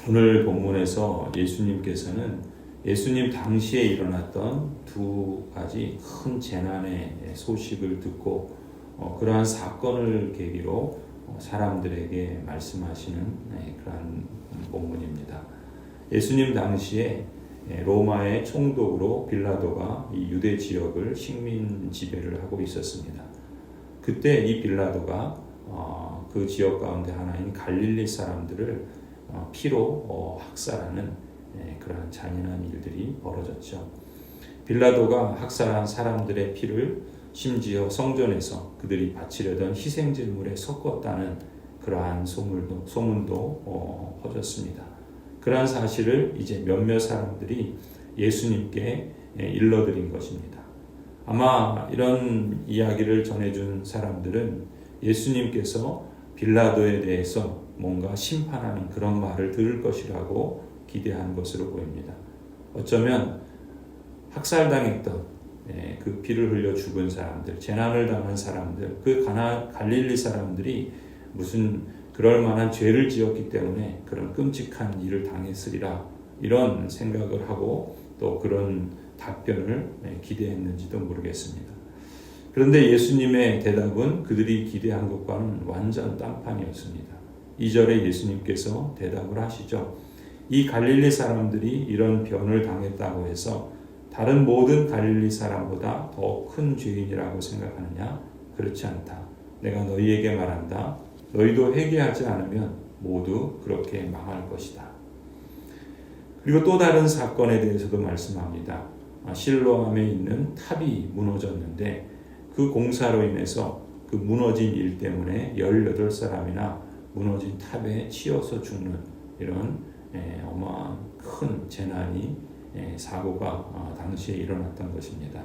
오늘 본문에서 예수님께서는 예수님 당시에 일어났던 두 가지 큰 재난의 소식을 듣고 그러한 사건을 계기로 사람들에게 말씀하시는 그러한 본문입니다. 예수님 당시에 로마의 총독으로 빌라도가 이 유대 지역을 식민 지배를 하고 있었습니다. 그때 이 빌라도가 그 지역 가운데 하나인 갈릴리 사람들을 피로 학살하는 그러한 잔인한 일들이 벌어졌죠. 빌라도가 학살한 사람들의 피를 심지어 성전에서 그들이 바치려던 희생제물에 섞었다는 그러한 소문도 퍼졌습니다. 그러한 사실을 이제 몇몇 사람들이 예수님께 일러드린 것입니다. 아마 이런 이야기를 전해준 사람들은 예수님께서 빌라도에 대해서 뭔가 심판하는 그런 말을 들을 것이라고 기대한 것으로 보입니다. 어쩌면 학살당했던 그 피를 흘려 죽은 사람들, 재난을 당한 사람들, 그 갈릴리 사람들이 무슨 그럴 만한 죄를 지었기 때문에 그런 끔찍한 일을 당했으리라 이런 생각을 하고 또 그런 답변을 기대했는지도 모르겠습니다. 그런데 예수님의 대답은 그들이 기대한 것과는 완전 딴판이었습니다. 2절에 예수님께서 대답을 하시죠. 이 갈릴리 사람들이 이런 변을 당했다고 해서 다른 모든 갈릴리 사람보다 더 큰 죄인이라고 생각하느냐? 그렇지 않다. 내가 너희에게 말한다. 너희도 회개하지 않으면 모두 그렇게 망할 것이다. 그리고 또 다른 사건에 대해서도 말씀합니다. 실로암에 있는 탑이 무너졌는데 그 공사로 인해서 그 무너진 일 때문에 18사람이나 무너진 탑에 치여서 죽는 이런 어마어마한 큰 재난이 사고가 당시에 일어났던 것입니다.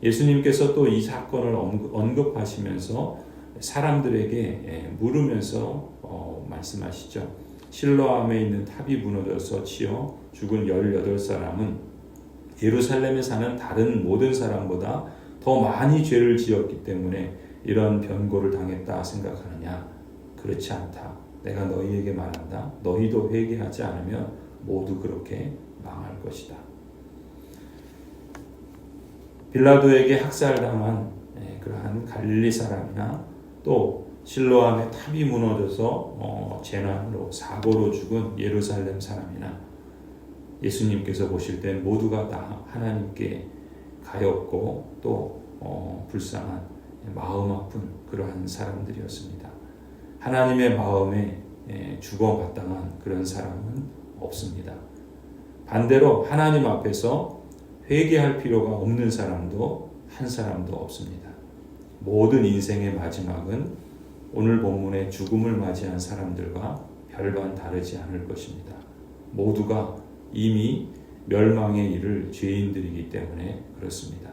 예수님께서 또 이 사건을 언급하시면서 사람들에게 물으면서 말씀하시죠. 실로암에 있는 탑이 무너져서 치여 죽은 18사람은 예루살렘에 사는 다른 모든 사람보다 더 많이 죄를 지었기 때문에 이런 변고를 당했다 생각하느냐? 그렇지 않다. 내가 너희에게 말한다. 너희도 회개하지 않으면 모두 그렇게 망할 것이다. 빌라도에게 학살당한 그러한 갈릴리 사람이나 또 실로암의 탑이 무너져서 재난으로 사고로 죽은 예루살렘 사람이나 예수님께서 보실 땐 모두가 다 하나님께 가엾고 또 불쌍한 마음 아픈 그러한 사람들이었습니다. 하나님의 마음에 주고받당한 그런 사람은 없습니다. 반대로 하나님 앞에서 회개할 필요가 없는 사람도 한 사람도 없습니다. 모든 인생의 마지막은 오늘 본문의 죽음을 맞이한 사람들과 별반 다르지 않을 것입니다. 모두가 이미 멸망의 일을 죄인들이기 때문에 그렇습니다.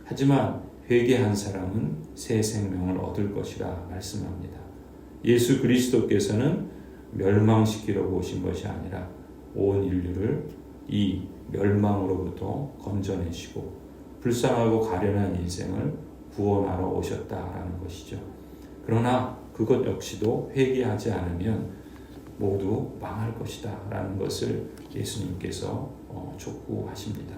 하지만 회개한 사람은 새 생명을 얻을 것이라 말씀합니다. 예수 그리스도께서는 멸망시키러 오신 것이 아니라 온 인류를 이 멸망으로부터 건져내시고 불쌍하고 가련한 인생을 구원하러 오셨다라는 것이죠. 그러나 그것 역시도 회개하지 않으면 모두 망할 것이다 라는 것을 예수님께서 촉구하십니다.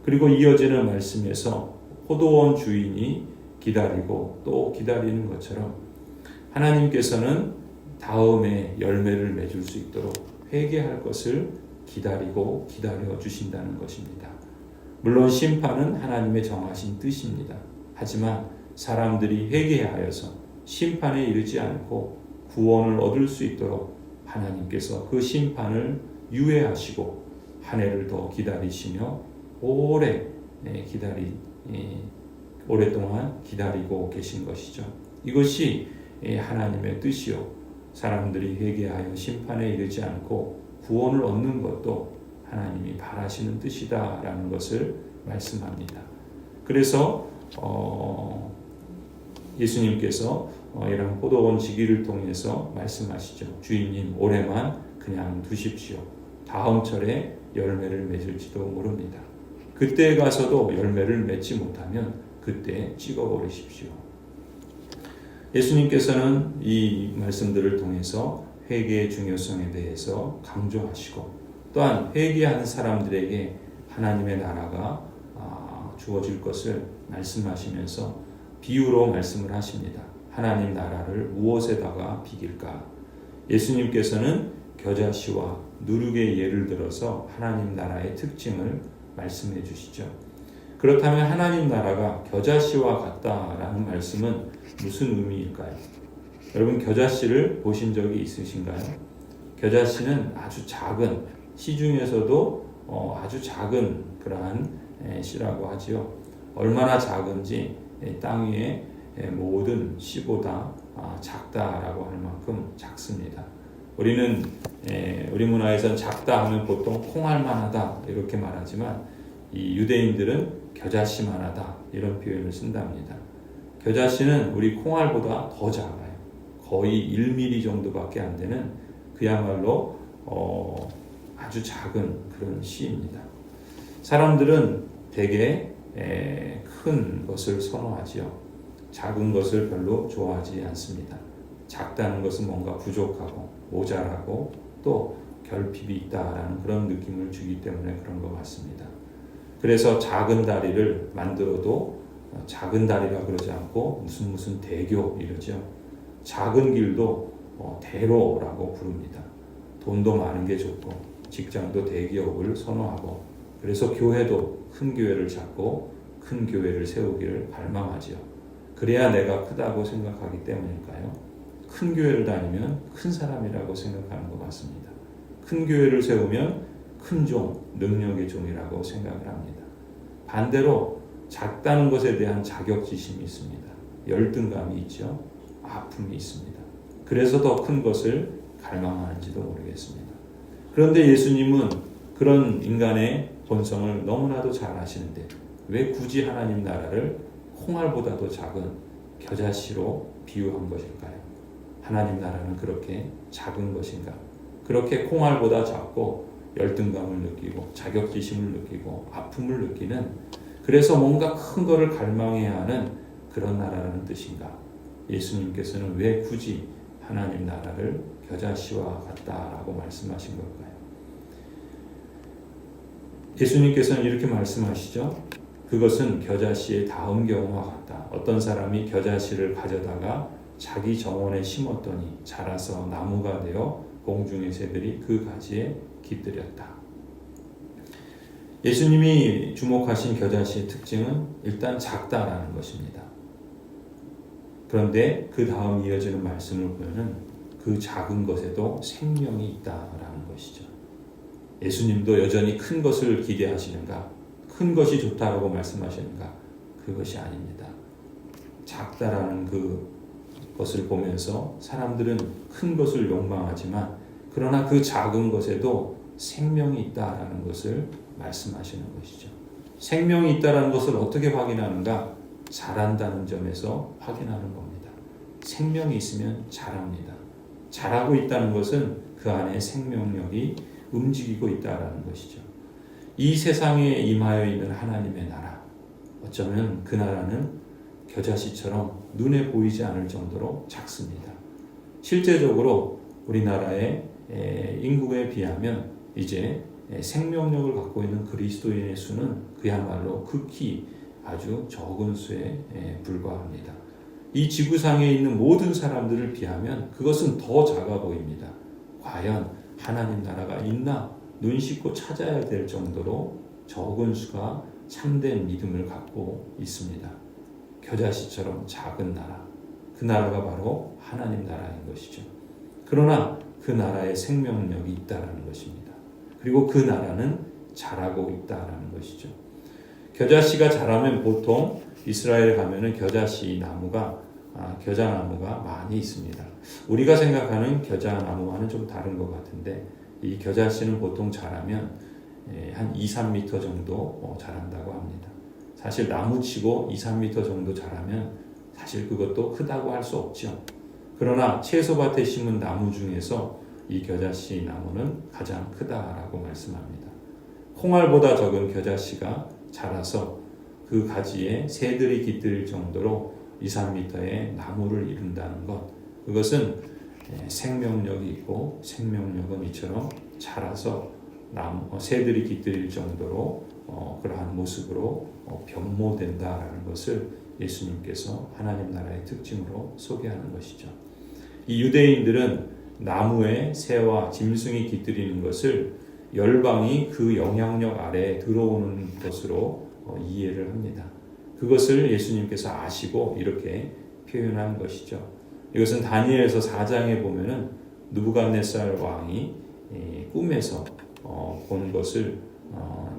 그리고 이어지는 말씀에서 포도원 주인이 기다리고 또 기다리는 것처럼 하나님께서는 다음에 열매를 맺을 수 있도록 회개할 것을 기다리고 기다려 주신다는 것입니다. 물론 심판은 하나님의 정하신 뜻입니다. 하지만 사람들이 회개하여서 심판에 이르지 않고 구원을 얻을 수 있도록 하나님께서 그 심판을 유예하시고 한 해를 더 기다리시며 오랫동안 기다리고 계신 것이죠. 이것이 하나님의 뜻이요. 사람들이 회개하여 심판에 이르지 않고 구원을 얻는 것도 하나님이 바라시는 뜻이다라는 것을 말씀합니다. 그래서 예수님께서 이런 포도원 지기를 통해서 말씀하시죠. 주인님 올해만 그냥 두십시오. 다음 철에 열매를 맺을지도 모릅니다. 그때 가서도 열매를 맺지 못하면 그때 찍어버리십시오. 예수님께서는 이 말씀들을 통해서 회개의 중요성에 대해서 강조하시고 또한 회개하는 사람들에게 하나님의 나라가 주어질 것을 말씀하시면서 비유로 말씀을 하십니다. 하나님 나라를 무엇에다가 비길까? 예수님께서는 겨자씨와 누룩의 예를 들어서 하나님 나라의 특징을 말씀해 주시죠. 그렇다면 하나님 나라가 겨자씨와 같다라는 말씀은 무슨 의미일까요? 여러분 겨자씨를 보신 적이 있으신가요? 겨자씨는 아주 작은 씨 중에서도 아주 작은 그러한 씨라고 하지요. 얼마나 작은지 땅 위에 모든 씨보다 작다라고 할 만큼 작습니다. 우리는 우리 문화에선 작다 하면 보통 콩알만하다 이렇게 말하지만 이 유대인들은 겨자씨만하다 이런 표현을 쓴답니다. 겨자씨는 우리 콩알보다 더 작아요. 거의 1mm 정도밖에 안 되는 그야말로 아주 작은 그런 씨입니다. 사람들은 대개 큰 것을 선호하지요. 작은 것을 별로 좋아하지 않습니다. 작다는 것은 뭔가 부족하고 모자라고 또 결핍이 있다라는 그런 느낌을 주기 때문에 그런 것 같습니다. 그래서 작은 다리를 만들어도 작은 다리라 그러지 않고 무슨 대교 이러죠. 작은 길도 대로라고 부릅니다. 돈도 많은 게 좋고 직장도 대기업을 선호하고 그래서 교회도 큰 교회를 찾고 큰 교회를 세우기를 발망하지요. 그래야 내가 크다고 생각하기 때문일까요? 큰 교회를 다니면 큰 사람이라고 생각하는 것 같습니다. 큰 교회를 세우면 큰 종, 능력의 종이라고 생각을 합니다. 반대로 작다는 것에 대한 자격지심이 있습니다. 열등감이 있죠. 아픔이 있습니다. 그래서 더 큰 것을 갈망하는지도 모르겠습니다. 그런데 예수님은 그런 인간의 본성을 너무나도 잘 아시는데 왜 굳이 하나님 나라를 콩알보다도 작은 겨자씨로 비유한 것일까요? 하나님 나라는 그렇게 작은 것인가? 그렇게 콩알보다 작고 열등감을 느끼고 자격지심을 느끼고 아픔을 느끼는 그래서 뭔가 큰 거를 갈망해야 하는 그런 나라라는 뜻인가? 예수님께서는 왜 굳이 하나님 나라를 겨자씨와 같다라고 말씀하신 걸까요? 예수님께서는 이렇게 말씀하시죠. 그것은 겨자씨의 다음 경우와 같다. 어떤 사람이 겨자씨를 가져다가 자기 정원에 심었더니 자라서 나무가 되어 공중의 새들이 그 가지에 깃들였다. 예수님이 주목하신 겨자씨의 특징은 일단 작다라는 것입니다. 그런데 그 다음 이어지는 말씀을 보면 그 작은 것에도 생명이 있다라는 것이죠. 예수님도 여전히 큰 것을 기대하시는가? 큰 것이 좋다라고 말씀하시는가? 그것이 아닙니다. 작다라는 것을 보면서 사람들은 큰 것을 욕망하지만 그러나 그 작은 것에도 생명이 있다라는 것을 말씀하시는 것이죠. 생명이 있다라는 것을 어떻게 확인하는가? 자란다는 점에서 확인하는 겁니다. 생명이 있으면 자랍니다. 자라고 있다는 것은 그 안에 생명력이 움직이고 있다라는 것이죠. 이 세상에 임하여 있는 하나님의 나라, 어쩌면 그 나라는 겨자씨처럼 눈에 보이지 않을 정도로 작습니다. 실제적으로 우리나라의 인구에 비하면 이제 생명력을 갖고 있는 그리스도인의 수는 그야말로 극히 아주 적은 수에 불과합니다. 이 지구상에 있는 모든 사람들을 비하면 그것은 더 작아 보입니다. 과연 하나님 나라가 있나? 눈 씻고 찾아야 될 정도로 적은 수가 참된 믿음을 갖고 있습니다. 겨자씨처럼 작은 나라, 그 나라가 바로 하나님 나라인 것이죠. 그러나 그 나라에 생명력이 있다는 것입니다. 그리고 그 나라는 자라고 있다는 것이죠. 겨자씨가 자라면 보통 이스라엘 가면은 겨자씨 나무가 겨자나무가 많이 있습니다. 우리가 생각하는 겨자나무와는 좀 다른 것 같은데 이 겨자씨는 보통 자라면 한 2, 3m 정도 자란다고 합니다. 사실 나무치고 2, 3m 정도 자라면 사실 그것도 크다고 할 수 없죠. 그러나 채소밭에 심은 나무 중에서 이 겨자씨 나무는 가장 크다라고 말씀합니다. 콩알보다 적은 겨자씨가 자라서 그 가지에 새들이 깃들 정도로 2, 3m의 나무를 이룬다는 것, 그것은 생명력이 있고 생명력은 이처럼 자라서 새들이 깃들일 정도로 그러한 모습으로 변모된다라는 것을 예수님께서 하나님 나라의 특징으로 소개하는 것이죠. 이 유대인들은 나무에 새와 짐승이 깃들이는 것을 열방이 그 영향력 아래에 들어오는 것으로 이해를 합니다. 그것을 예수님께서 아시고 이렇게 표현한 것이죠. 이것은 다니엘서 4장에 보면은 느부갓네살 왕이 꿈에서 본 것을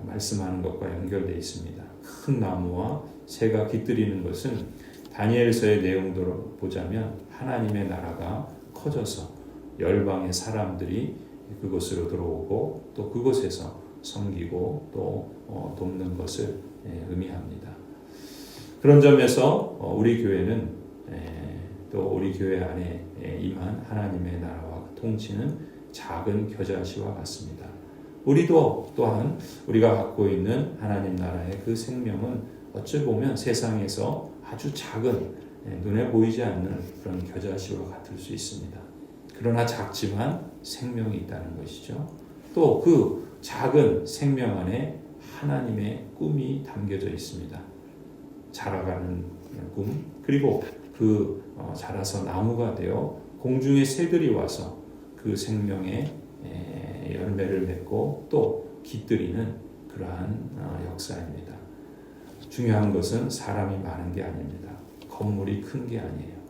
말씀하는 것과 연결되어 있습니다. 큰 나무와 새가 깃들이는 것은 다니엘서의 내용대로 보자면 하나님의 나라가 커져서 열방의 사람들이 그곳으로 들어오고 또 그곳에서 섬기고 또 돕는 것을 의미합니다. 그런 점에서 우리 교회는 또 우리 교회 안에 임한 하나님의 나라와 통치는 작은 겨자씨와 같습니다. 우리도 또한 우리가 갖고 있는 하나님 나라의 그 생명은 어찌 보면 세상에서 아주 작은 눈에 보이지 않는 그런 겨자씨와 같을 수 있습니다. 그러나 작지만 생명이 있다는 것이죠. 또 그 작은 생명 안에 하나님의 꿈이 담겨져 있습니다. 자라가는 꿈, 그리고 그 자라서 나무가 되어 공중의 새들이 와서 그 생명의 열매를 맺고 또 깃들이는 그러한 역사입니다. 중요한 것은 사람이 많은 게 아닙니다. 건물이 큰 게 아니에요.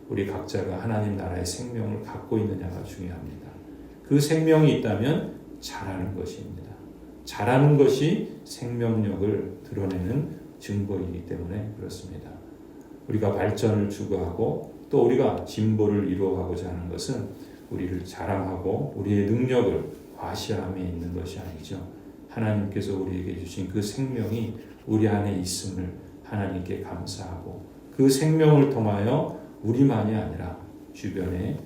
우리 각자가 하나님 나라의 생명을 갖고 있느냐가 중요합니다. 그 생명이 있다면 자라는 것입니다. 자라는 것이 생명력을 드러내는 증거이기 때문에 그렇습니다. 우리가 발전을 추구하고 또 우리가 진보를 이루어가고자 하는 것은 우리를 자랑하고 우리의 능력을 과시함에 있는 것이 아니죠. 하나님께서 우리에게 주신 그 생명이 우리 안에 있음을 하나님께 감사하고 그 생명을 통하여 우리만이 아니라 주변에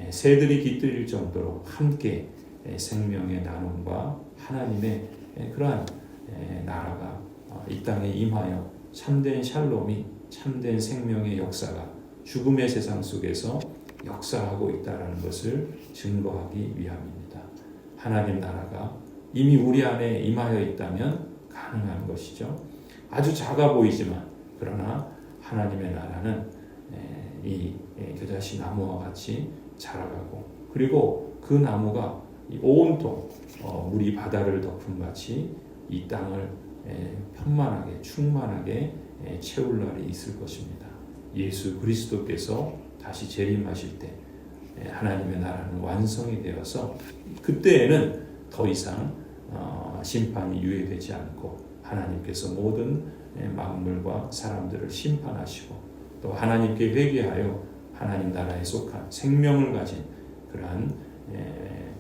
새들이 깃들일 정도로 함께 생명의 나눔과 하나님의 그러한 나라가 이 땅에 임하여 참된 샬롬이 참된 생명의 역사가 죽음의 세상 속에서 역사하고 있다는 것을 증거하기 위함입니다. 하나님 나라가 이미 우리 안에 임하여 있다면 가능한 것이죠. 아주 작아 보이지만 그러나 하나님의 나라는 이 겨자씨 나무와 같이 자라가고 그리고 그 나무가 온통 물이 바다를 덮은 같이 이 땅을 편만하게 충만하게 채울 날이 있을 것입니다. 예수 그리스도께서 다시 재림하실 때 하나님의 나라는 완성이 되어서 그때에는 더 이상 심판이 유예되지 않고 하나님께서 모든 만물과 사람들을 심판하시고 또 하나님께 회개하여 하나님 나라에 속한 생명을 가진 그러한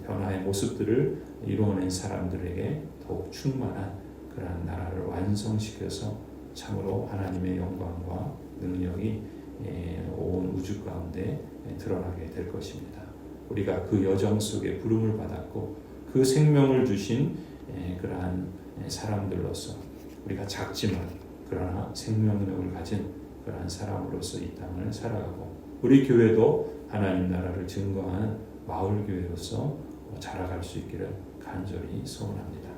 변화의 모습들을 이루어낸 사람들에게 더욱 충만한 그러한 나라를 완성시켜서 참으로 하나님의 영광과 능력이 온 우주 가운데 드러나게 될 것입니다. 우리가 그 여정 속에 부름을 받았고 그 생명을 주신 그러한 사람들로서 우리가 작지만 그러나 생명력을 가진 그러한 사람으로서 이 땅을 살아가고 우리 교회도 하나님 나라를 증거하는 마을 교회로서 자라갈 수 있기를 간절히 소원합니다.